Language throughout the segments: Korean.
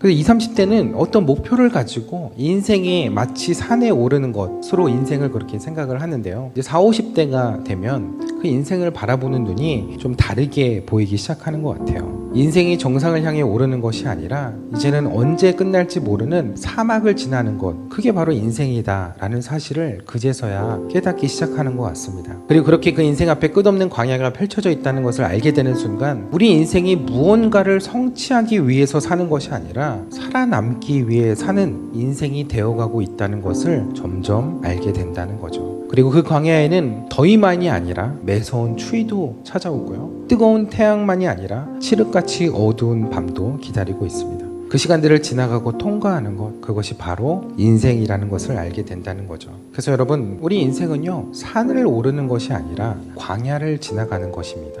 그래서 20, 30대는 어떤 목표를 가지고 인생에 마치 산에 오르는 것으로 인생을 그렇게 생각을 하는데요. 이제 40, 50대가 되면 그 인생을 바라보는 눈이 좀 다르게 보이기 시작하는 것 같아요. 인생이 정상을 향해 오르는 것이 아니라 이제는 언제 끝날지 모르는 사막을 지나는 것, 그게 바로 인생이다라는 사실을 그제서야 깨닫기 시작하는 것 같습니다. 그리고 그렇게 그 인생 앞에 끝없는 광야가 펼쳐져 있다는 것을 알게 되는 순간 우리 인생이 무언가를 성취하기 위해서 사는 것이 아니라 살아남기 위해 사는 인생이 되어가고 있다는 것을 점점 알게 된다는 거죠. 그리고 그 광야에는 더위만이 아니라 매서운 추위도 찾아오고요. 뜨거운 태양만이 아니라 칠흑같이 어두운 밤도 기다리고 있습니다. 그 시간들을 지나가고 통과하는 것, 그것이 바로 인생이라는 것을 알게 된다는 거죠. 그래서 여러분, 우리 인생은요, 산을 오르는 것이 아니라 광야를 지나가는 것입니다.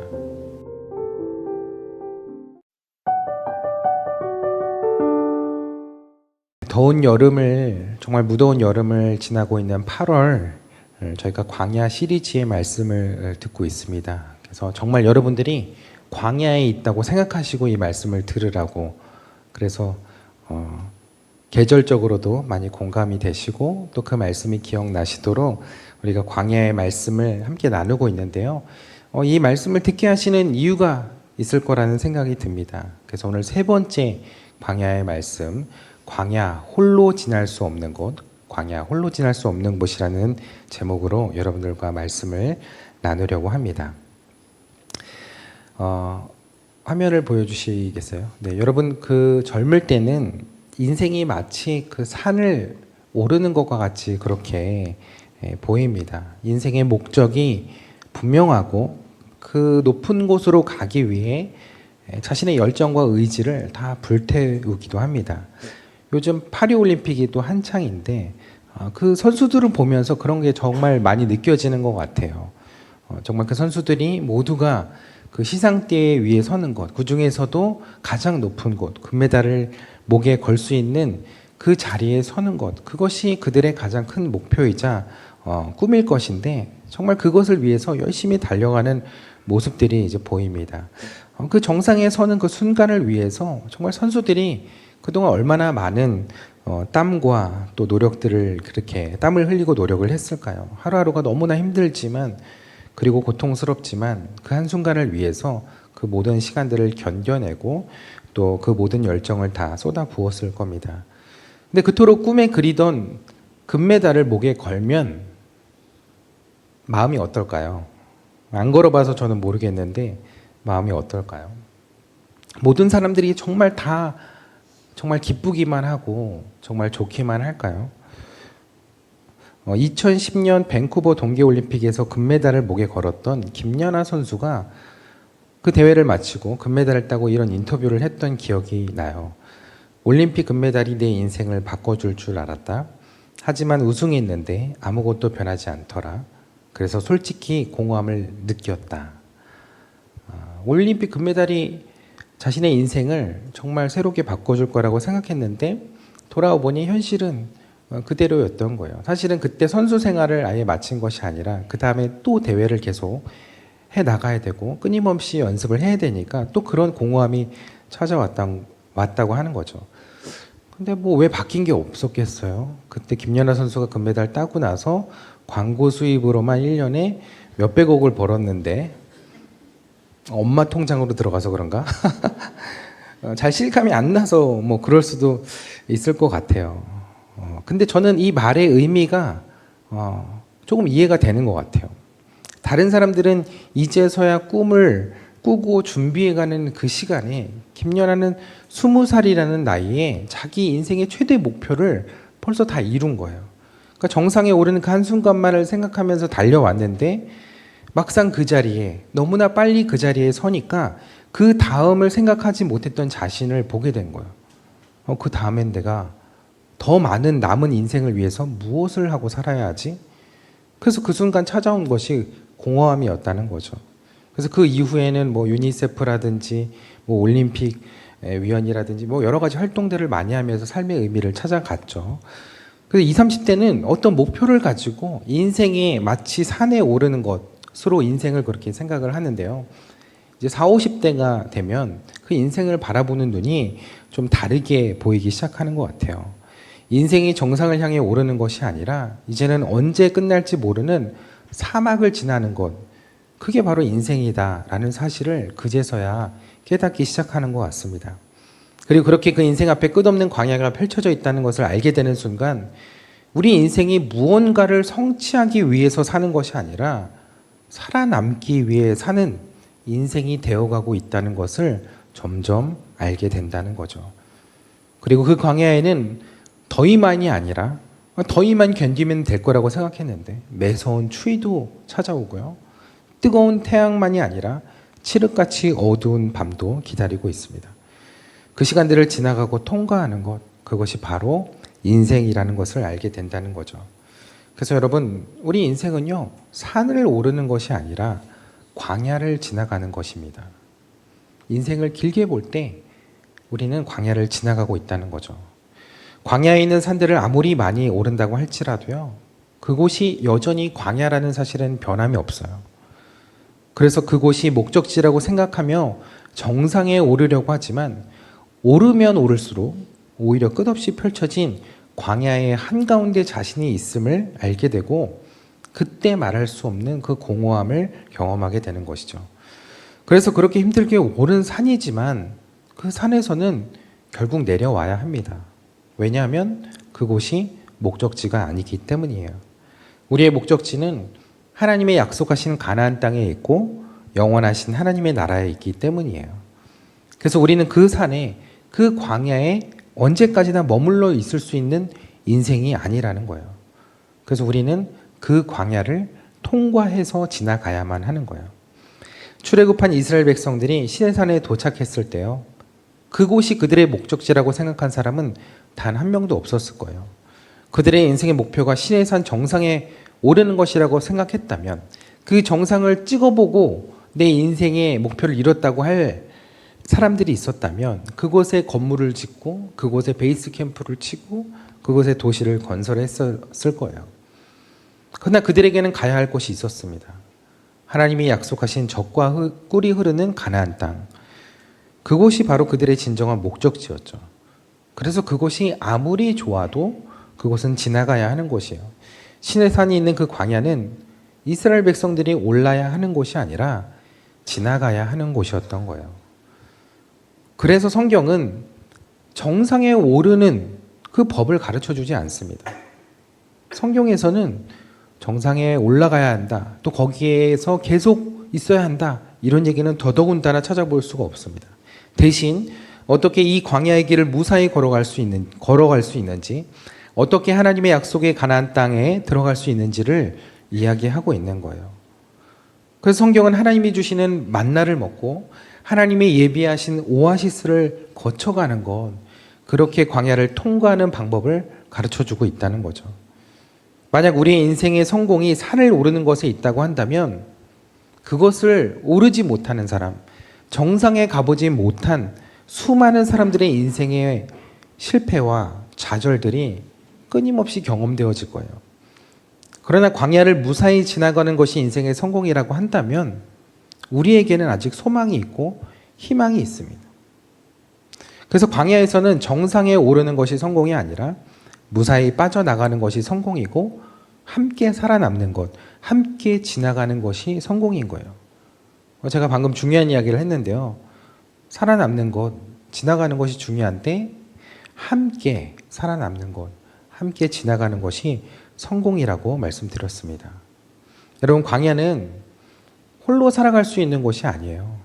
더운 여름을, 정말 무더운 여름을 지나고 있는 8월, 저희가 광야 시리즈의 말씀을 듣고 있습니다. 그래서 정말 여러분들이 광야에 있다고 생각하시고 이 말씀을 들으라고, 그래서 계절적으로도 많이 공감이 되시고 또 그 말씀이 기억나시도록 우리가 광야의 말씀을 함께 나누고 있는데요. 이 말씀을 듣게 하시는 이유가 있을 거라는 생각이 듭니다. 그래서 오늘 세 번째 광야의 말씀, 광야 홀로 지날 수 없는 곳, 광야 홀로 지날 수 없는 곳이라는 제목으로 여러분들과 말씀을 나누려고 합니다. 화면을 보여주시겠어요? 네, 여러분, 그 젊을 때는 인생이 마치 그 산을 오르는 것과 같이 그렇게 보입니다. 인생의 목적이 분명하고 그 높은 곳으로 가기 위해 자신의 열정과 의지를 다 불태우기도 합니다. 요즘 파리올림픽이 또 한창인데 그 선수들을 보면서 그런 게 정말 많이 느껴지는 것 같아요. 정말 그 선수들이 모두가 그 시상대에 위에 서는 것, 그 중에서도 가장 높은 곳, 금메달을 목에 걸 수 있는 그 자리에 서는 것, 그것이 그들의 가장 큰 목표이자 꿈일 것인데 정말 그것을 위해서 열심히 달려가는 모습들이 이제 보입니다. 그 정상에 서는 그 순간을 위해서 정말 선수들이 그동안 얼마나 많은 땀과 또 노력들을, 그렇게 땀을 흘리고 노력을 했을까요? 하루하루가 너무나 힘들지만, 그리고 고통스럽지만 그 한순간을 위해서 그 모든 시간들을 견뎌내고 또 그 모든 열정을 다 쏟아 부었을 겁니다. 근데 그토록 꿈에 그리던 금메달을 목에 걸면 마음이 어떨까요? 안 걸어봐서 저는 모르겠는데 마음이 어떨까요? 모든 사람들이 정말 다 정말 기쁘기만 하고 정말 좋기만 할까요? 2010년 밴쿠버 동계올림픽에서 금메달을 목에 걸었던 김연아 선수가 그 대회를 마치고 금메달을 따고 이런 인터뷰를 했던 기억이 나요. 올림픽 금메달이 내 인생을 바꿔줄 줄 알았다. 하지만 우승했는데 아무것도 변하지 않더라. 그래서 솔직히 공허함을 느꼈다. 올림픽 금메달이 자신의 인생을 정말 새롭게 바꿔줄 거라고 생각했는데 돌아와 보니 현실은 그대로였던 거예요. 사실은 그때 선수 생활을 아예 마친 것이 아니라 그 다음에 또 대회를 계속 해나가야 되고 끊임없이 연습을 해야 되니까 또 그런 공허함이 왔다고 하는 거죠. 근데 뭐 왜 바뀐 게 없었겠어요? 그때 김연아 선수가 금메달 따고 나서 광고 수입으로만 1년에 몇백억을 벌었는데 엄마 통장으로 들어가서 그런가? 잘 실감이 안 나서 뭐 그럴 수도 있을 것 같아요. 근데 저는 이 말의 의미가 조금 이해가 되는 것 같아요. 다른 사람들은 이제서야 꿈을 꾸고 준비해가는 그 시간에 김연아는 20살이라는 나이에 자기 인생의 최대 목표를 벌써 다 이룬 거예요. 그러니까 정상에 오르는 그 한순간만을 생각하면서 달려왔는데 막상 그 자리에, 너무나 빨리 그 자리에 서니까 그 다음을 생각하지 못했던 자신을 보게 된 거예요. 그 다음엔 내가 더 많은 남은 인생을 위해서 무엇을 하고 살아야 하지? 그래서 그 순간 찾아온 것이 공허함이었다는 거죠. 그래서 그 이후에는 뭐 유니세프라든지 뭐 올림픽 위원이라든지 뭐 여러 가지 활동들을 많이 하면서 삶의 의미를 찾아갔죠. 그래서 20, 30대는 어떤 목표를 가지고 인생에 마치 산에 오르는 것으로 인생을 그렇게 생각을 하는데요. 이제 40, 50대가 되면 그 인생을 바라보는 눈이 좀 다르게 보이기 시작하는 것 같아요. 인생이 정상을 향해 오르는 것이 아니라 이제는 언제 끝날지 모르는 사막을 지나는 것, 그게 바로 인생이다라는 사실을 그제서야 깨닫기 시작하는 것 같습니다. 그리고 그렇게 그 인생 앞에 끝없는 광야가 펼쳐져 있다는 것을 알게 되는 순간 우리 인생이 무언가를 성취하기 위해서 사는 것이 아니라 살아남기 위해 사는 인생이 되어가고 있다는 것을 점점 알게 된다는 거죠. 그리고 그 광야에는 더위만이 아니라 더위만 견디면 될 거라고 생각했는데 매서운 추위도 찾아오고요. 뜨거운 태양만이 아니라 칠흑같이 어두운 밤도 기다리고 있습니다. 그 시간들을 지나가고 통과하는 것, 그것이 바로 인생이라는 것을 알게 된다는 거죠. 그래서 여러분, 우리 인생은요, 산을 오르는 것이 아니라 광야를 지나가는 것입니다. 인생을 길게 볼 때 우리는 광야를 지나가고 있다는 거죠. 광야에 있는 산들을 아무리 많이 오른다고 할지라도요, 그곳이 여전히 광야라는 사실은 변함이 없어요. 그래서 그곳이 목적지라고 생각하며 정상에 오르려고 하지만 오르면 오를수록 오히려 끝없이 펼쳐진 광야의 한가운데 자신이 있음을 알게 되고 그때 말할 수 없는 그 공허함을 경험하게 되는 것이죠. 그래서 그렇게 힘들게 오른 산이지만 그 산에서는 결국 내려와야 합니다. 왜냐하면 그곳이 목적지가 아니기 때문이에요. 우리의 목적지는 하나님의 약속하신 가나안 땅에 있고 영원하신 하나님의 나라에 있기 때문이에요. 그래서 우리는 그 산에, 그 광야에 언제까지나 머물러 있을 수 있는 인생이 아니라는 거예요. 그래서 우리는 그 광야를 통과해서 지나가야만 하는 거예요. 출애굽한 이스라엘 백성들이 시내산에 도착했을 때요, 그곳이 그들의 목적지라고 생각한 사람은 단 한 명도 없었을 거예요. 그들의 인생의 목표가 시내산 정상에 오르는 것이라고 생각했다면, 그 정상을 찍어보고 내 인생의 목표를 이뤘다고 할 사람들이 있었다면 그곳에 건물을 짓고 그곳에 베이스 캠프를 치고 그곳에 도시를 건설했을 거예요. 그러나 그들에게는 가야 할 곳이 있었습니다. 하나님이 약속하신 젖과 꿀이 흐르는 가나안 땅. 그곳이 바로 그들의 진정한 목적지였죠. 그래서 그곳이 아무리 좋아도 그곳은 지나가야 하는 곳이에요. 시내산이 있는 그 광야는 이스라엘 백성들이 올라야 하는 곳이 아니라 지나가야 하는 곳이었던 거예요. 그래서 성경은 정상에 오르는 그 법을 가르쳐 주지 않습니다. 성경에서는 정상에 올라가야 한다, 또 거기에서 계속 있어야 한다, 이런 얘기는 더더군다나 찾아볼 수가 없습니다. 대신 어떻게 이 광야의 길을 무사히 걸어갈 수 있는지, 어떻게 하나님의 약속의 가나안 땅에 들어갈 수 있는지를 이야기하고 있는 거예요. 그래서 성경은 하나님이 주시는 만나를 먹고 하나님의 예비하신 오아시스를 거쳐가는 것, 그렇게 광야를 통과하는 방법을 가르쳐주고 있다는 거죠. 만약 우리의 인생의 성공이 산을 오르는 것에 있다고 한다면 그것을 오르지 못하는 사람, 정상에 가보지 못한 수많은 사람들의 인생의 실패와 좌절들이 끊임없이 경험되어질 거예요. 그러나 광야를 무사히 지나가는 것이 인생의 성공이라고 한다면 우리에게는 아직 소망이 있고 희망이 있습니다. 그래서 광야에서는 정상에 오르는 것이 성공이 아니라 무사히 빠져나가는 것이 성공이고 함께 살아남는 것, 함께 지나가는 것이 성공인 거예요. 제가 방금 중요한 이야기를 했는데요. 살아남는 것, 지나가는 것이 중요한데 함께 살아남는 것, 함께 지나가는 것이 성공이라고 말씀드렸습니다. 여러분, 광야는 홀로 살아갈 수 있는 곳이 아니에요.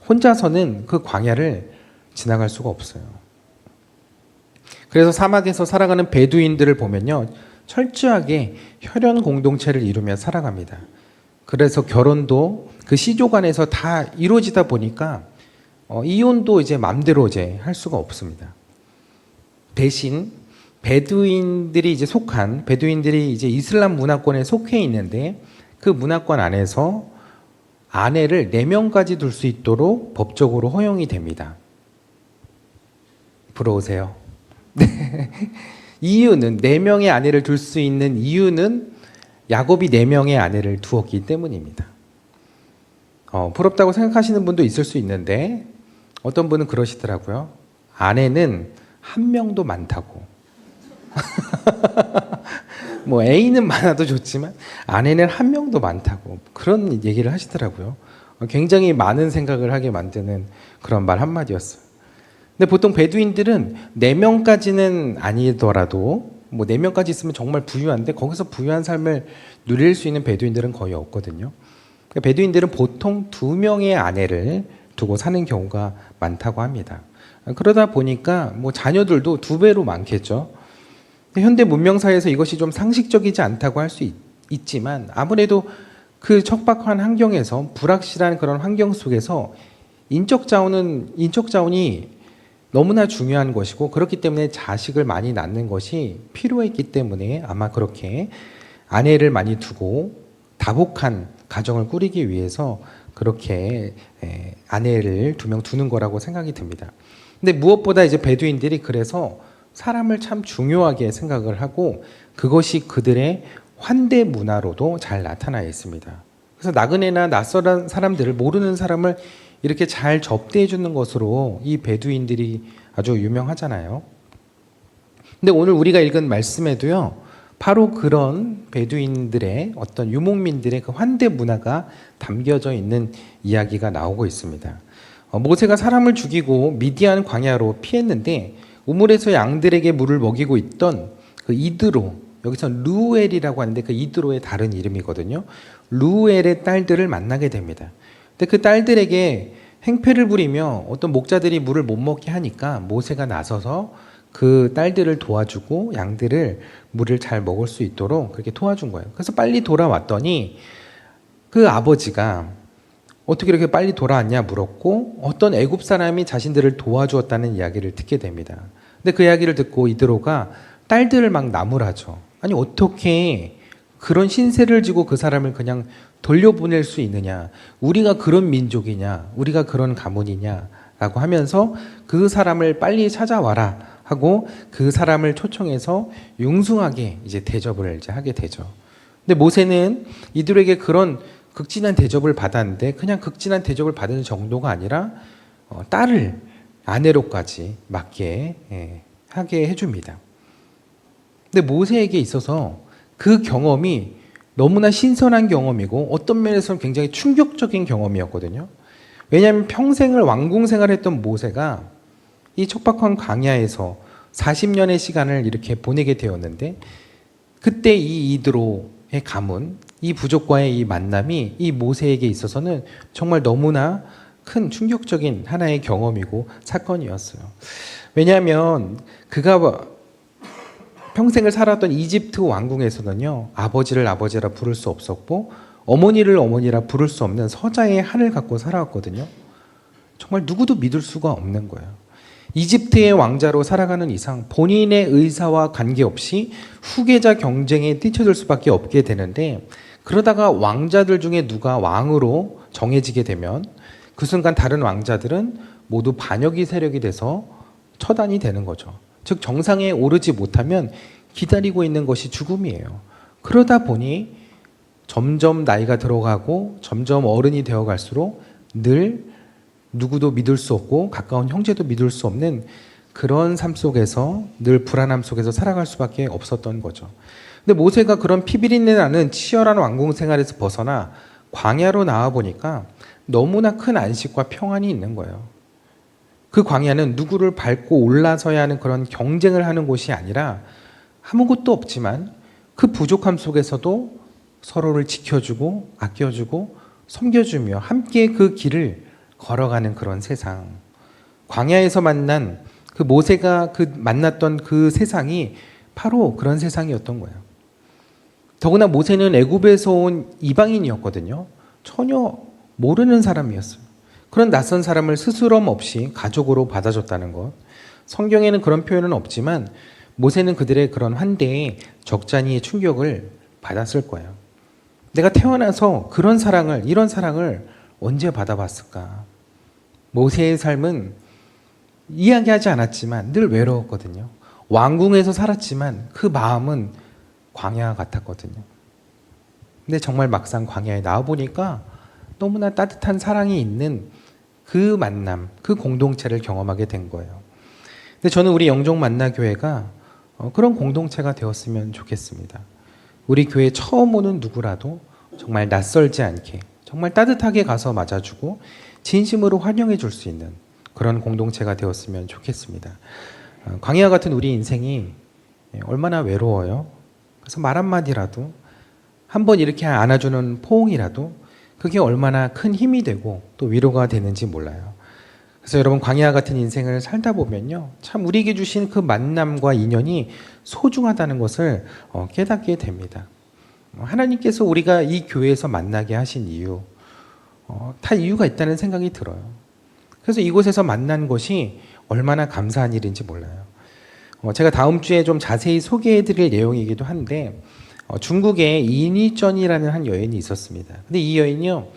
혼자서는 그 광야를 지나갈 수가 없어요. 그래서 사막에서 살아가는 베두인들을 보면요, 철저하게 혈연 공동체를 이루며 살아갑니다. 그래서 결혼도 그 시조간에서 다 이루어지다 보니까 이혼도 이제 맘대로 이제 할 수가 없습니다. 대신 베두인들이 이제 이슬람 문화권에 속해 있는데 그 문화권 안에서 아내를 4명까지 둘 수 있도록 법적으로 허용이 됩니다. 부러우세요? 이유는 4명의 아내를 둘 수 있는 이유는 야곱이 4명의 아내를 두었기 때문입니다. 부럽다고 생각하시는 분도 있을 수 있는데 어떤 분은 그러시더라고요. 아내는 한 명도 많다고. 뭐 A는 많아도 좋지만 아내는 한 명도 많다고 그런 얘기를 하시더라고요. 굉장히 많은 생각을 하게 만드는 그런 말 한마디였어요. 근데 보통 베두인들은 4명까지는 아니더라도 뭐 4명까지 있으면 정말 부유한데 거기서 부유한 삶을 누릴 수 있는 베두인들은 거의 없거든요. 그러니까 베두인들은 보통 2명의 아내를 두고 사는 경우가 많다고 합니다. 그러다 보니까 뭐 자녀들도 2배로 많겠죠. 현대 문명사회에서 이것이 좀 상식적이지 않다고 할 수 있지만 아무래도 그 척박한 환경에서 불확실한 그런 환경 속에서 인적 자원이 너무나 중요한 것이고 그렇기 때문에 자식을 많이 낳는 것이 필요했기 때문에 아마 그렇게 아내를 많이 두고 다복한 가정을 꾸리기 위해서 그렇게 아내를 2명 두는 거라고 생각이 듭니다. 근데 무엇보다 이제 베두인들이 그래서 사람을 참 중요하게 생각을 하고 그것이 그들의 환대 문화로도 잘 나타나 있습니다. 그래서 나그네나 낯선 사람들을 모르는 사람을 이렇게 잘 접대해 주는 것으로 이 베두인들이 아주 유명하잖아요. 근데 오늘 우리가 읽은 말씀에도요. 바로 그런 베두인들의 어떤 유목민들의 그 환대 문화가 담겨져 있는 이야기가 나오고 있습니다. 모세가 사람을 죽이고 미디안 광야로 피했는데 우물에서 양들에게 물을 먹이고 있던 그 이드로, 여기서 루엘이라고 하는데 그 이드로의 다른 이름이거든요. 루엘의 딸들을 만나게 됩니다. 근데 그 딸들에게 행패를 부리며 어떤 목자들이 물을 못 먹게 하니까 모세가 나서서 그 딸들을 도와주고 양들을 물을 잘 먹을 수 있도록 그렇게 도와준 거예요. 그래서 빨리 돌아왔더니 그 아버지가 어떻게 이렇게 빨리 돌아왔냐 물었고 어떤 애굽 사람이 자신들을 도와주었다는 이야기를 듣게 됩니다. 근데 그 이야기를 듣고 이드로가 딸들을 막 나무라죠. 아니 어떻게 그런 신세를 지고 그 사람을 그냥 돌려보낼 수 있느냐. 우리가 그런 민족이냐. 우리가 그런 가문이냐. 라고 하면서 그 사람을 빨리 찾아와라 하고 그 사람을 초청해서 융숭하게 이제 대접을 이제 하게 되죠. 근데 모세는 이들에게 그런 극진한 대접을 받았는데 그냥 극진한 대접을 받은 정도가 아니라 딸을 아내로까지 맡게 하게 해줍니다. 근데 모세에게 있어서 그 경험이 너무나 신선한 경험이고 어떤 면에서는 굉장히 충격적인 경험이었거든요. 왜냐하면 평생을 왕궁 생활했던 모세가 이 척박한 광야에서 40년의 시간을 이렇게 보내게 되었는데 그때 이 이드로의 가문, 이 부족과의 이 만남이 이 모세에게 있어서는 정말 너무나 큰 충격적인 하나의 경험이고 사건이었어요. 왜냐하면 그가 평생을 살았던 이집트 왕궁에서는요, 아버지를 아버지라 부를 수 없었고 어머니를 어머니라 부를 수 없는 서자의 한을 갖고 살아왔거든요. 정말 누구도 믿을 수가 없는 거예요. 이집트의 왕자로 살아가는 이상 본인의 의사와 관계없이 후계자 경쟁에 뛰쳐들 수밖에 없게 되는데 그러다가 왕자들 중에 누가 왕으로 정해지게 되면 그 순간 다른 왕자들은 모두 반역이 세력이 돼서 처단이 되는 거죠. 즉 정상에 오르지 못하면 기다리고 있는 것이 죽음이에요. 그러다 보니 점점 나이가 들어가고 점점 어른이 되어 갈수록 늘 누구도 믿을 수 없고 가까운 형제도 믿을 수 없는 그런 삶 속에서 늘 불안함 속에서 살아갈 수밖에 없었던 거죠. 근데 모세가 그런 피비린내 나는 치열한 왕궁 생활에서 벗어나 광야로 나와 보니까 너무나 큰 안식과 평안이 있는 거예요. 그 광야는 누구를 밟고 올라서야 하는 그런 경쟁을 하는 곳이 아니라 아무것도 없지만 그 부족함 속에서도 서로를 지켜주고 아껴주고 섬겨주며 함께 그 길을 걸어가는 그런 세상. 광야에서 만난 그 모세가 만났던 그 세상이 바로 그런 세상이었던 거예요. 더구나 모세는 애굽에서 온 이방인이었거든요. 전혀 모르는 사람이었어요. 그런 낯선 사람을 스스럼 없이 가족으로 받아줬다는 것. 성경에는 그런 표현은 없지만 모세는 그들의 그런 환대에 적잖이의 충격을 받았을 거예요. 내가 태어나서 그런 사랑을, 이런 사랑을 언제 받아봤을까? 모세의 삶은 이야기하지 않았지만 늘 외로웠거든요. 왕궁에서 살았지만 그 마음은 광야 같았거든요. 근데 정말 막상 광야에 나와보니까 너무나 따뜻한 사랑이 있는 그 만남, 그 공동체를 경험하게 된 거예요. 근데 저는 우리 영종 만나교회가 그런 공동체가 되었으면 좋겠습니다. 우리 교회 처음 오는 누구라도 정말 낯설지 않게 정말 따뜻하게 가서 맞아주고 진심으로 환영해 줄 수 있는 그런 공동체가 되었으면 좋겠습니다. 광야 같은 우리 인생이 얼마나 외로워요. 그래서 말 한마디라도 한번 이렇게 안아주는 포옹이라도 그게 얼마나 큰 힘이 되고 또 위로가 되는지 몰라요. 그래서 여러분 광야 같은 인생을 살다 보면요, 참 우리에게 주신 그 만남과 인연이 소중하다는 것을 깨닫게 됩니다. 하나님께서 우리가 이 교회에서 만나게 하신 이유, 다 이유가 있다는 생각이 들어요. 그래서 이곳에서 만난 것이 얼마나 감사한 일인지 몰라요. 제가 다음 주에 좀 자세히 소개해드릴 내용이기도 한데 중국에 이니전이라는 한 여인이 있었습니다. 근데 이 여인이요,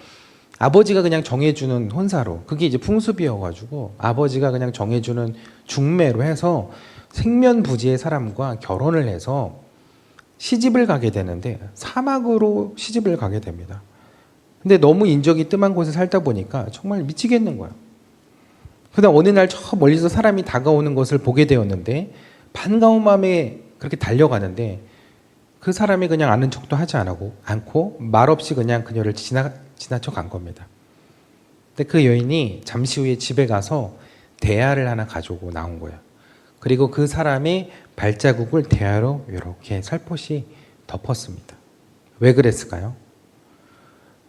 아버지가 그냥 정해주는 혼사로, 그게 이제 풍습이어가지고 아버지가 그냥 정해주는 중매로 해서 생면부지의 사람과 결혼을 해서 시집을 가게 되는데 사막으로 시집을 가게 됩니다. 근데 너무 인적이 뜸한 곳에 살다 보니까 정말 미치겠는 거예요. 그다음 어느 날 저 멀리서 사람이 다가오는 것을 보게 되었는데 반가운 마음에 그렇게 달려가는데 그 사람이 그냥 아는 척도 하지 않고 말없이 그냥 그녀를 지나쳐 간 겁니다. 근데 그 여인이 잠시 후에 집에 가서 대야를 하나 가지고 나온 거예요. 그리고 그 사람의 발자국을 대야로 이렇게 살포시 덮었습니다. 왜 그랬을까요?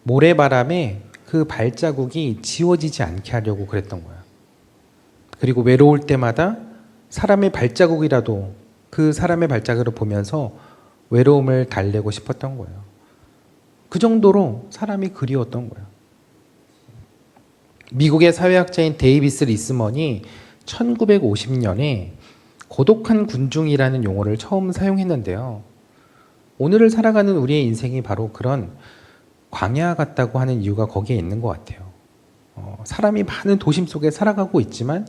모래바람에 그 발자국이 지워지지 않게 하려고 그랬던 거예요. 그리고 외로울 때마다 사람의 발자국이라도 그 사람의 발자국을 보면서 외로움을 달래고 싶었던 거예요. 그 정도로 사람이 그리웠던 거예요. 미국의 사회학자인 데이비스 리스먼이 1950년에 고독한 군중이라는 용어를 처음 사용했는데요. 오늘을 살아가는 우리의 인생이 바로 그런 광야 같다고 하는 이유가 거기에 있는 것 같아요. 사람이 많은 도심 속에 살아가고 있지만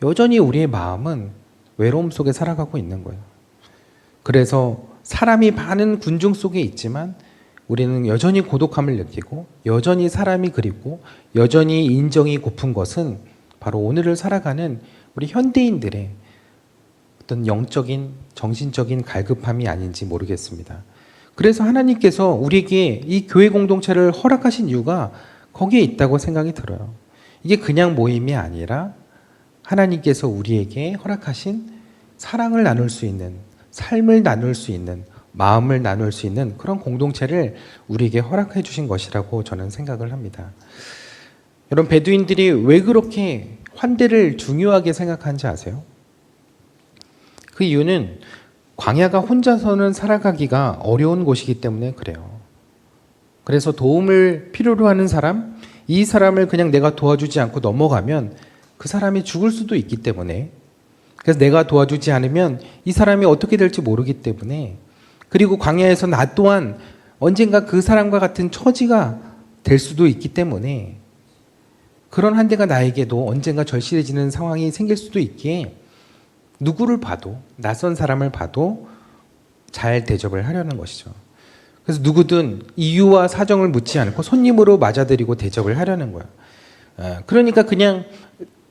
여전히 우리의 마음은 외로움 속에 살아가고 있는 거예요. 그래서 사람이 많은 군중 속에 있지만 우리는 여전히 고독함을 느끼고 여전히 사람이 그립고 여전히 인정이 고픈 것은 바로 오늘을 살아가는 우리 현대인들의 어떤 영적인 정신적인 갈급함이 아닌지 모르겠습니다. 그래서 하나님께서 우리에게 이 교회 공동체를 허락하신 이유가 거기에 있다고 생각이 들어요. 이게 그냥 모임이 아니라 하나님께서 우리에게 허락하신 사랑을 나눌 수 있는, 삶을 나눌 수 있는, 마음을 나눌 수 있는 그런 공동체를 우리에게 허락해 주신 것이라고 저는 생각을 합니다. 여러분, 베두인들이 왜 그렇게 환대를 중요하게 생각하는지 아세요? 그 이유는 광야가 혼자서는 살아가기가 어려운 곳이기 때문에 그래요. 그래서 도움을 필요로 하는 사람, 이 사람을 그냥 내가 도와주지 않고 넘어가면 그 사람이 죽을 수도 있기 때문에, 그래서 내가 도와주지 않으면 이 사람이 어떻게 될지 모르기 때문에, 그리고 광야에서 나 또한 언젠가 그 사람과 같은 처지가 될 수도 있기 때문에 그런 한대가 나에게도 언젠가 절실해지는 상황이 생길 수도 있기에 누구를 봐도, 낯선 사람을 봐도 잘 대접을 하려는 것이죠. 그래서 누구든 이유와 사정을 묻지 않고 손님으로 맞아들이고 대접을 하려는 거예요. 그러니까 그냥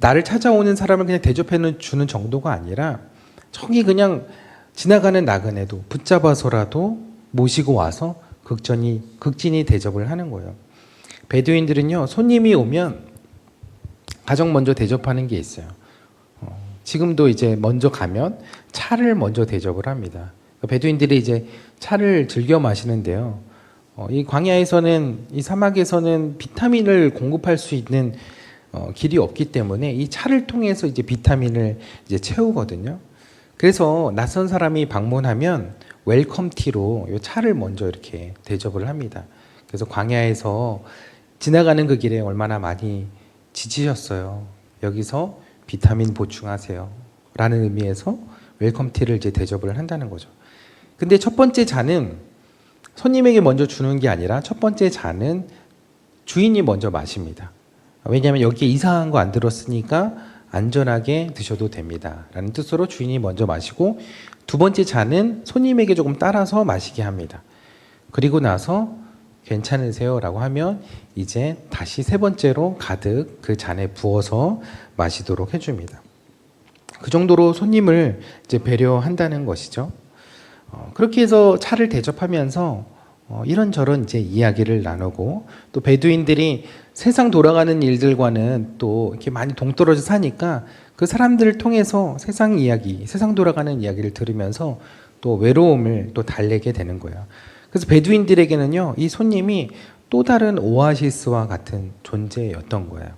나를 찾아오는 사람을 그냥 대접해 주는 정도가 아니라 저기 그냥 지나가는 나그네도 붙잡아서라도 모시고 와서 극진히 대접을 하는 거예요. 베두인들은요, 손님이 오면 가장 먼저 대접하는 게 있어요. 지금도 이제 먼저 가면 차를 먼저 대접을 합니다. 베두인들이 이제 차를 즐겨 마시는데요. 이 광야에서는, 이 사막에서는 비타민을 공급할 수 있는 길이 없기 때문에 이 차를 통해서 이제 비타민을 이제 채우거든요. 그래서 낯선 사람이 방문하면 웰컴티로 이 차를 먼저 이렇게 대접을 합니다. 그래서 광야에서 지나가는 그 길에 얼마나 많이 지치셨어요. 여기서 비타민 보충하세요. 라는 의미에서 웰컴티를 이제 대접을 한다는 거죠. 근데 첫 번째 잔은 손님에게 먼저 주는 게 아니라 첫 번째 잔은 주인이 먼저 마십니다. 왜냐하면 여기에 이상한 거 안 들었으니까 안전하게 드셔도 됩니다. 라는 뜻으로 주인이 먼저 마시고 두 번째 잔은 손님에게 조금 따라서 마시게 합니다. 그리고 나서 괜찮으세요? 라고 하면 이제 다시 세 번째로 가득 그 잔에 부어서 마시도록 해줍니다. 그 정도로 손님을 이제 배려한다는 것이죠. 그렇게 해서 차를 대접하면서 이런저런 이제 이야기를 나누고, 또 베두인들이 세상 돌아가는 일들과는 또 이렇게 많이 동떨어져 사니까 그 사람들을 통해서 세상 이야기, 세상 돌아가는 이야기를 들으면서 또 외로움을 또 달래게 되는 거예요. 그래서 베두인들에게는요, 이 손님이 또 다른 오아시스와 같은 존재였던 거예요.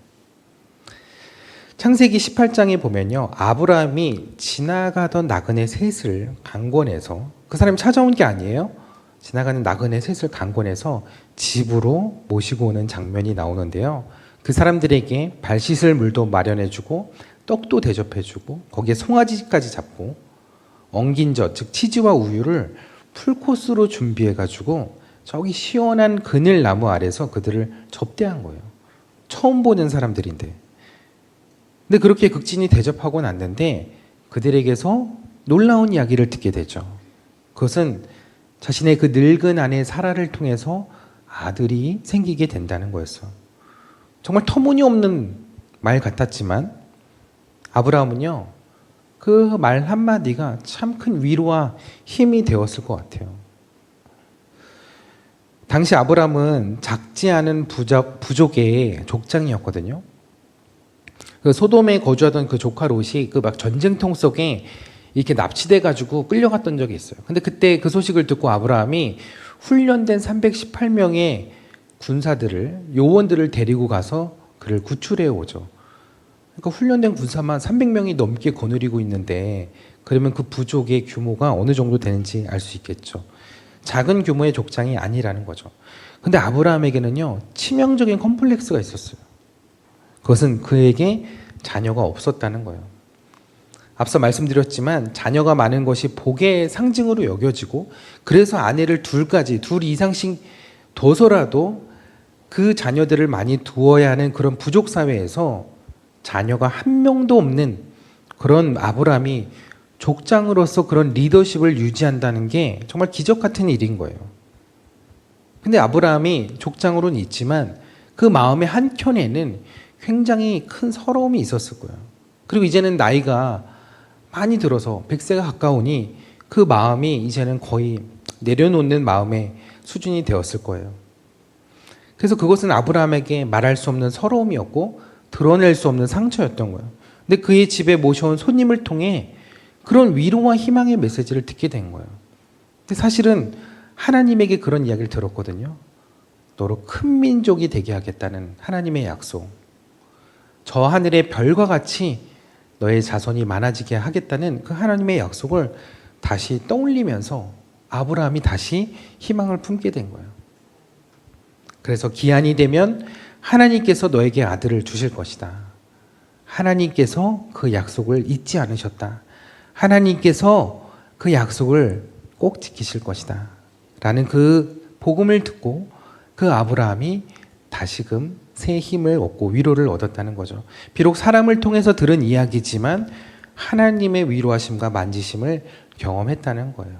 창세기 18장에 보면요, 아브라함이 지나가던 나그네 셋을 강권해서, 그 사람이 찾아온 게 아니에요. 지나가는 나그네 셋을 강권해서 집으로 모시고 오는 장면이 나오는데요. 그 사람들에게 발 씻을 물도 마련해주고 떡도 대접해주고 거기에 송아지까지 잡고 엉긴 젖, 즉 치즈와 우유를 풀코스로 준비해가지고 저기 시원한 그늘나무 아래서 그들을 접대한 거예요. 처음 보는 사람들인데. 근데 그렇게 극진히 대접하고 났는데 그들에게서 놀라운 이야기를 듣게 되죠. 그것은 자신의 그 늙은 아내 사라를 통해서 아들이 생기게 된다는 거였어요. 정말 터무니없는 말 같았지만 아브라함은요, 그 말 한마디가 참 큰 위로와 힘이 되었을 것 같아요. 당시 아브라함은 작지 않은 부족의 족장이었거든요. 그 소돔에 거주하던 그 조카 롯이 그 막 전쟁통 속에 이렇게 납치돼 가지고 끌려갔던 적이 있어요. 근데 그때 그 소식을 듣고 아브라함이 훈련된 318명의 군사들을, 요원들을 데리고 가서 그를 구출해 오죠. 그러니까 훈련된 군사만 300명이 넘게 거느리고 있는데 그러면 그 부족의 규모가 어느 정도 되는지 알 수 있겠죠. 작은 규모의 족장이 아니라는 거죠. 근데 아브라함에게는요, 치명적인 컴플렉스가 있었어요. 그것은 그에게 자녀가 없었다는 거예요. 앞서 말씀드렸지만 자녀가 많은 것이 복의 상징으로 여겨지고, 그래서 아내를 둘 이상씩 둬서라도 그 자녀들을 많이 두어야 하는 그런 부족 사회에서 자녀가 한 명도 없는 그런 아브라함이 족장으로서 그런 리더십을 유지한다는 게 정말 기적 같은 일인 거예요. 근데 아브라함이 족장으로는 있지만 그 마음의 한켠에는 굉장히 큰 서러움이 있었을 거예요. 그리고 이제는 나이가 많이 들어서 100세가 가까우니 그 마음이 이제는 거의 내려놓는 마음의 수준이 되었을 거예요. 그래서 그것은 아브라함에게 말할 수 없는 서러움이었고 드러낼 수 없는 상처였던 거예요. 근데 그의 집에 모셔온 손님을 통해 그런 위로와 희망의 메시지를 듣게 된 거예요. 근데 사실은 하나님에게 그런 이야기를 들었거든요. 너로 큰 민족이 되게 하겠다는 하나님의 약속. 저 하늘의 별과 같이 너의 자손이 많아지게 하겠다는 그 하나님의 약속을 다시 떠올리면서 아브라함이 다시 희망을 품게 된 거예요. 그래서 기한이 되면 하나님께서 너에게 아들을 주실 것이다. 하나님께서 그 약속을 잊지 않으셨다. 하나님께서 그 약속을 꼭 지키실 것이다. 라는 그 복음을 듣고 그 아브라함이 다시금 새 힘을 얻고 위로를 얻었다는 거죠. 비록 사람을 통해서 들은 이야기지만 하나님의 위로하심과 만지심을 경험했다는 거예요.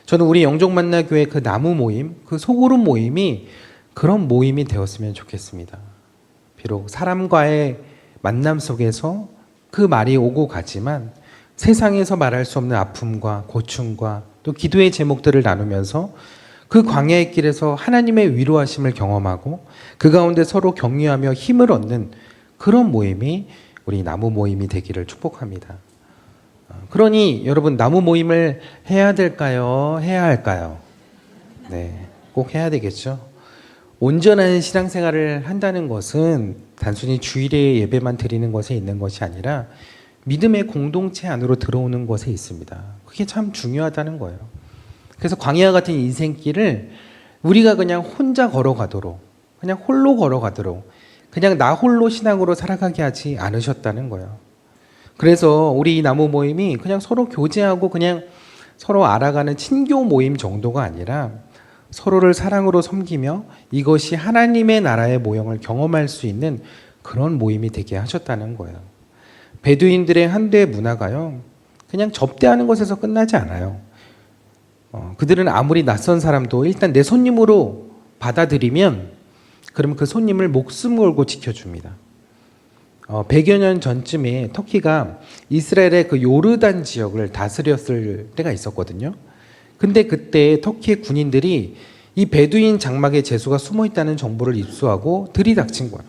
저는 우리 영종만나교회 그 나무 모임, 그 소그룹 모임이 그런 모임이 되었으면 좋겠습니다. 비록 사람과의 만남 속에서 그 말이 오고 가지만 세상에서 말할 수 없는 아픔과 고충과 또 기도의 제목들을 나누면서 그 광야의 길에서 하나님의 위로하심을 경험하고 그 가운데 서로 격려하며 힘을 얻는 그런 모임이 우리 나무 모임이 되기를 축복합니다. 그러니 여러분, 나무 모임을 해야 될까요? 해야 할까요? 네, 꼭 해야 되겠죠. 온전한 신앙생활을 한다는 것은 단순히 주일에 예배만 드리는 것에 있는 것이 아니라 믿음의 공동체 안으로 들어오는 것에 있습니다. 그게 참 중요하다는 거예요. 그래서 광야 같은 인생길을 우리가 그냥 혼자 걸어가도록, 그냥 홀로 걸어가도록, 그냥 나 홀로 신앙으로 살아가게 하지 않으셨다는 거예요. 그래서 우리 이 나무 모임이 그냥 서로 교제하고 그냥 서로 알아가는 친교 모임 정도가 아니라 서로를 사랑으로 섬기며 이것이 하나님의 나라의 모형을 경험할 수 있는 그런 모임이 되게 하셨다는 거예요. 베두인들의 한대 문화가요, 그냥 접대하는 것에서 끝나지 않아요. 그들은 아무리 낯선 사람도 일단 내 손님으로 받아들이면 그러면 그 손님을 목숨 걸고 지켜줍니다. 100여 년 전쯤에 터키가 이스라엘의 그 요르단 지역을 다스렸을 때가 있었거든요. 근데 그때 터키의 군인들이 이 베두인 장막에 제수가 숨어 있다는 정보를 입수하고 들이닥친 거예요.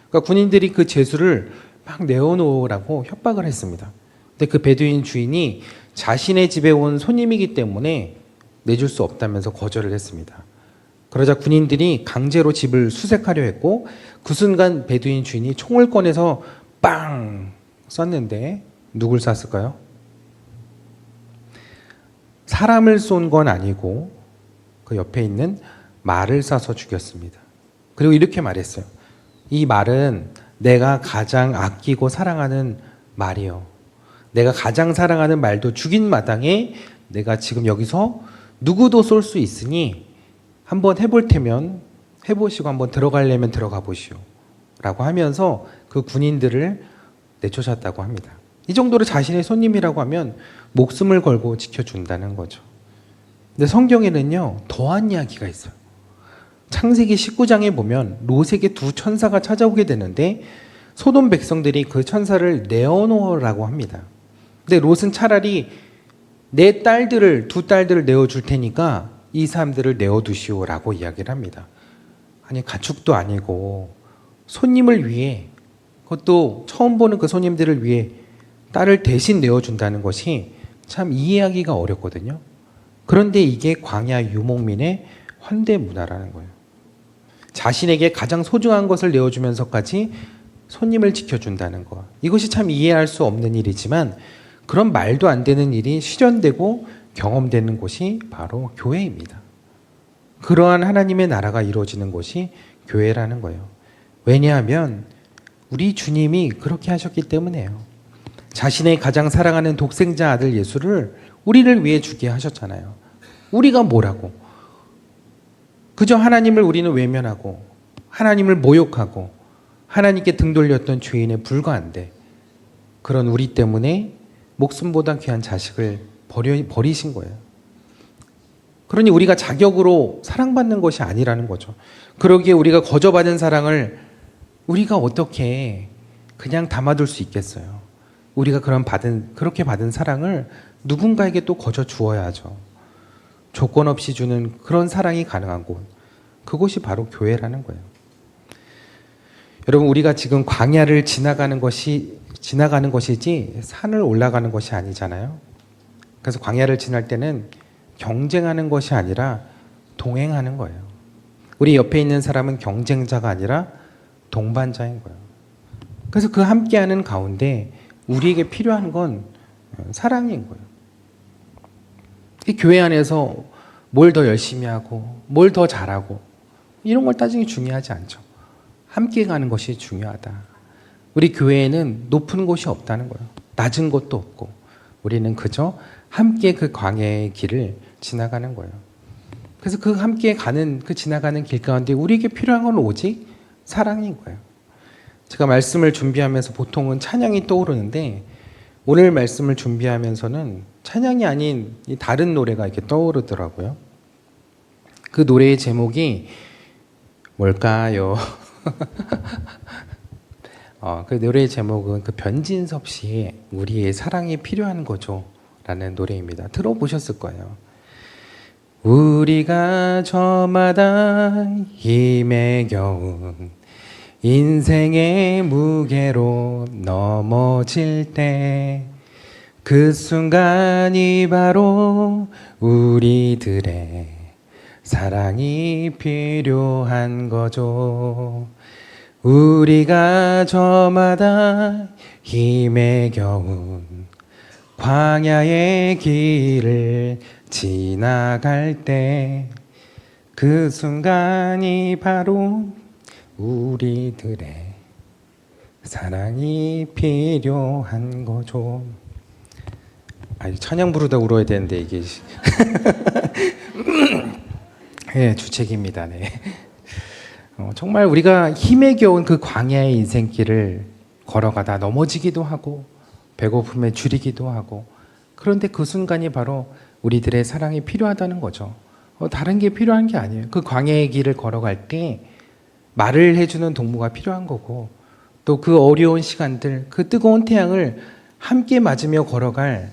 그러니까 군인들이 그 제수를 막 내어놓으라고 협박을 했습니다. 근데 그 베두인 주인이 자신의 집에 온 손님이기 때문에 내줄 수 없다면서 거절을 했습니다. 그러자 군인들이 강제로 집을 수색하려 했고 그 순간 베두인 주인이 총을 꺼내서 빵 쐈는데 누굴 쐈을까요? 사람을 쏜 건 아니고 그 옆에 있는 말을 쏴서 죽였습니다. 그리고 이렇게 말했어요. 이 말은 내가 가장 아끼고 사랑하는 말이요. 내가 가장 사랑하는 말도 죽인 마당에 내가 지금 여기서 누구도 쏠 수 있으니 한번 해볼 테면 해보시고 한번 들어가려면 들어가 보시오. 라고 하면서 그 군인들을 내쫓았다고 합니다. 이 정도로 자신의 손님이라고 하면 목숨을 걸고 지켜준다는 거죠. 근데 성경에는요, 더한 이야기가 있어요. 창세기 19장에 보면 롯에게 두 천사가 찾아오게 되는데 소돔 백성들이 그 천사를 내어놓으라고 합니다. 근데 롯은 차라리 내 딸들을, 두 딸들을 내어줄 테니까 이 사람들을 내어두시오라고 이야기를 합니다. 아니, 가축도 아니고 손님을 위해, 그것도 처음 보는 그 손님들을 위해 딸을 대신 내어준다는 것이 참 이해하기가 어렵거든요. 그런데 이게 광야 유목민의 환대 문화라는 거예요. 자신에게 가장 소중한 것을 내어주면서까지 손님을 지켜준다는 것. 이것이 참 이해할 수 없는 일이지만 그런 말도 안 되는 일이 실현되고 경험되는 곳이 바로 교회입니다. 그러한 하나님의 나라가 이루어지는 곳이 교회라는 거예요. 왜냐하면 우리 주님이 그렇게 하셨기 때문에요. 자신의 가장 사랑하는 독생자 아들 예수를 우리를 위해 주게 하셨잖아요. 우리가 뭐라고? 그저 하나님을 우리는 외면하고 하나님을 모욕하고 하나님께 등 돌렸던 죄인에 불과한데 그런 우리 때문에 목숨보다 귀한 자식을 버리신 거예요. 그러니 우리가 자격으로 사랑받는 것이 아니라는 거죠. 그러기에 우리가 거저받은 사랑을 우리가 어떻게 그냥 담아둘 수 있겠어요. 우리가 그렇게 받은 사랑을 누군가에게 또 거저 주어야죠. 조건 없이 주는 그런 사랑이 가능한 곳, 그곳이 바로 교회라는 거예요. 여러분, 우리가 지금 광야를 지나가는 것이지 산을 올라가는 것이 아니잖아요. 그래서 광야를 지날 때는 경쟁하는 것이 아니라 동행하는 거예요. 우리 옆에 있는 사람은 경쟁자가 아니라 동반자인 거예요. 그래서 그 함께하는 가운데 우리에게 필요한 건 사랑인 거예요. 이 교회 안에서 뭘 더 열심히 하고 뭘 더 잘하고 이런 걸 따지는 게 중요하지 않죠. 함께 가는 것이 중요하다. 우리 교회에는 높은 곳이 없다는 거예요. 낮은 곳도 없고 우리는 그저 함께 그 광야의 길을 지나가는 거예요. 그래서 그 함께 가는 그 지나가는 길 가운데 우리에게 필요한 건 오직 사랑인 거예요. 제가 말씀을 준비하면서 보통은 찬양이 떠오르는데 오늘 말씀을 준비하면서는 찬양이 아닌 다른 노래가 이렇게 떠오르더라고요. 그 노래의 제목이 뭘까요? 그 노래의 제목은 그 변진섭 씨의 우리의 사랑이 필요한 거죠 라는 노래입니다. 들어보셨을 거예요. 우리가 저마다 힘에 겨운 인생의 무게로 넘어질 때 그 순간이 바로 우리들의 사랑이 필요한 거죠. 우리가 저마다 힘에 겨운 광야의 길을 지나갈 때 그 순간이 바로 우리들의 사랑이 필요한 거죠. 찬양 부르다 울어야 되는데 이게 네, 주책입니다. 네. 정말 우리가 힘에 겨운 그 광야의 인생길을 걸어가다 넘어지기도 하고 배고픔에 줄이기도 하고 그런데 그 순간이 바로 우리들의 사랑이 필요하다는 거죠. 다른 게 필요한 게 아니에요. 그 광야의 길을 걸어갈 때 말을 해주는 동무가 필요한 거고 또 그 어려운 시간들, 그 뜨거운 태양을 함께 맞으며 걸어갈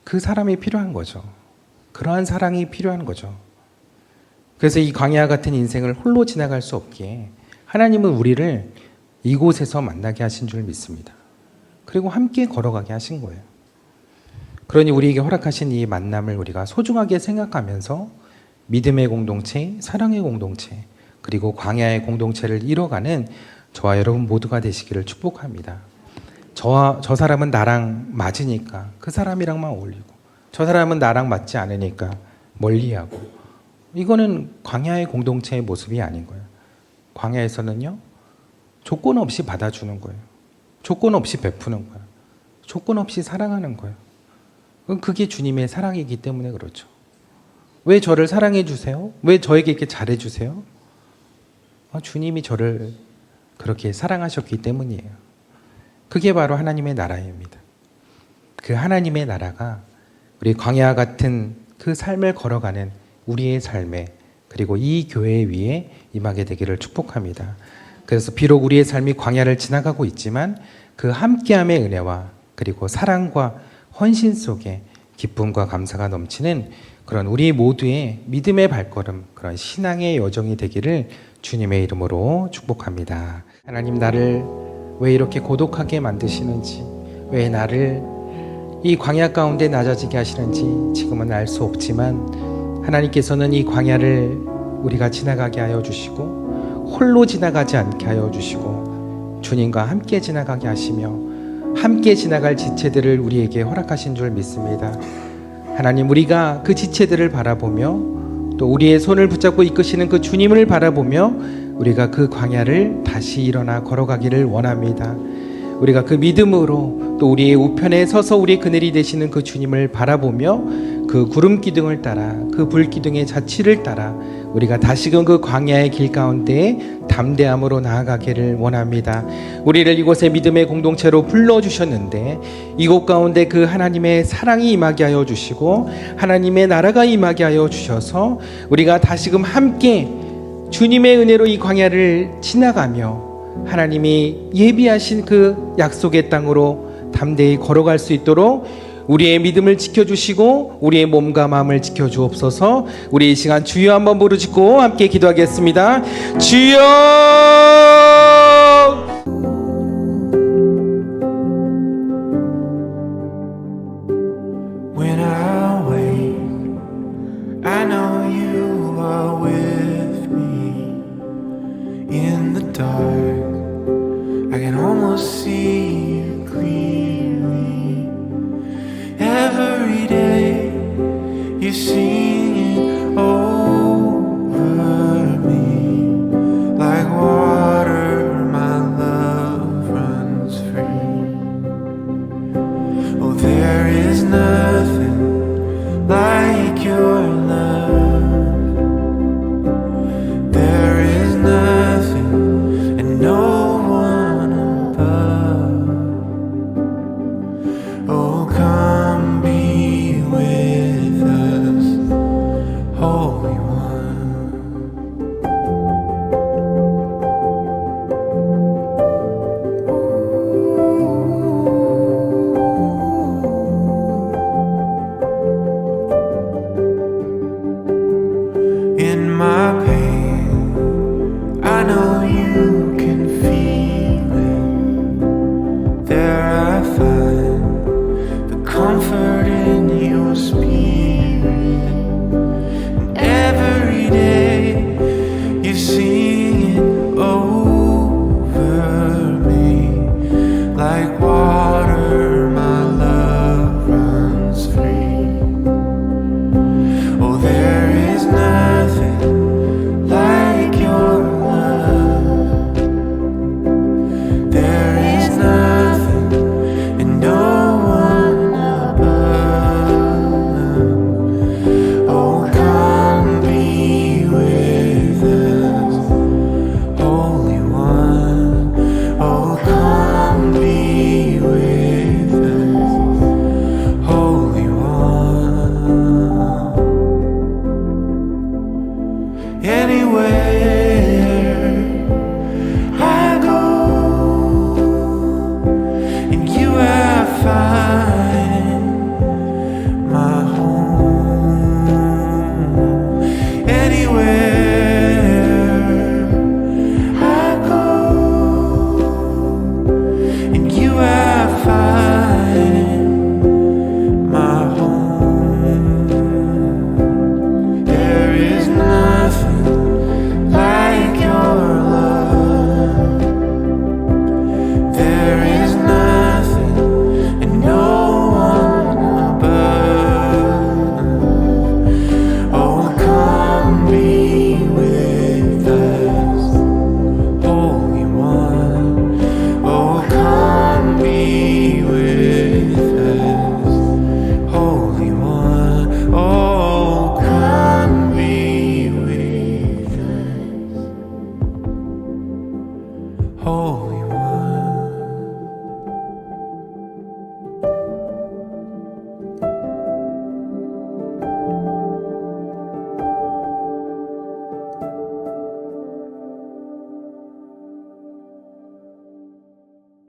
그 사람이 필요한 거죠. 그러한 사랑이 필요한 거죠. 그래서 이 광야 같은 인생을 홀로 지나갈 수 없기에 하나님은 우리를 이곳에서 만나게 하신 줄 믿습니다. 그리고 함께 걸어가게 하신 거예요. 그러니 우리에게 허락하신 이 만남을 우리가 소중하게 생각하면서 믿음의 공동체, 사랑의 공동체, 그리고 광야의 공동체를 이뤄가는 저와 여러분 모두가 되시기를 축복합니다. 저 사람은 나랑 맞으니까 그 사람이랑만 어울리고, 저 사람은 나랑 맞지 않으니까 멀리하고, 이거는 광야의 공동체의 모습이 아닌 거예요. 광야에서는요, 조건 없이 받아주는 거예요. 조건 없이 베푸는 거예요. 조건 없이 사랑하는 거예요. 그게 주님의 사랑이기 때문에 그렇죠. 왜 저를 사랑해 주세요? 왜 저에게 이렇게 잘해 주세요? 주님이 저를 그렇게 사랑하셨기 때문이에요. 그게 바로 하나님의 나라입니다. 그 하나님의 나라가 우리 광야 같은 그 삶을 걸어가는 우리의 삶에, 그리고 이 교회 위에 임하게 되기를 축복합니다. 그래서 비록 우리의 삶이 광야를 지나가고 있지만 그 함께함의 은혜와 그리고 사랑과 헌신 속에 기쁨과 감사가 넘치는 그런 우리 모두의 믿음의 발걸음, 그런 신앙의 여정이 되기를 주님의 이름으로 축복합니다. 하나님, 나를 왜 이렇게 고독하게 만드시는지, 왜 나를 이 광야 가운데 낮아지게 하시는지 지금은 알 수 없지만 하나님께서는 이 광야를 우리가 지나가게 하여 주시고 홀로 지나가지 않게 하여 주시고 주님과 함께 지나가게 하시며 함께 지나갈 지체들을 우리에게 허락하신 줄 믿습니다. 하나님, 우리가 그 지체들을 바라보며 또 우리의 손을 붙잡고 이끄시는 그 주님을 바라보며 우리가 그 광야를 다시 일어나 걸어가기를 원합니다. 우리가 그 믿음으로 또 우리의 우편에 서서 우리의 그늘이 되시는 그 주님을 바라보며 그 구름 기둥을 따라, 그 불 기둥의 자취를 따라 우리가 다시금 그 광야의 길 가운데 담대함으로 나아가기를 원합니다. 우리를 이곳에 믿음의 공동체로 불러주셨는데 이곳 가운데 그 하나님의 사랑이 임하게 하여 주시고 하나님의 나라가 임하게 하여 주셔서 우리가 다시금 함께 주님의 은혜로 이 광야를 지나가며 하나님이 예비하신 그 약속의 땅으로 담대히 걸어갈 수 있도록 우리의 믿음을 지켜주시고 우리의 몸과 마음을 지켜주옵소서. 우리 이 시간 주여 한번 부르짖고 함께 기도하겠습니다. 주여!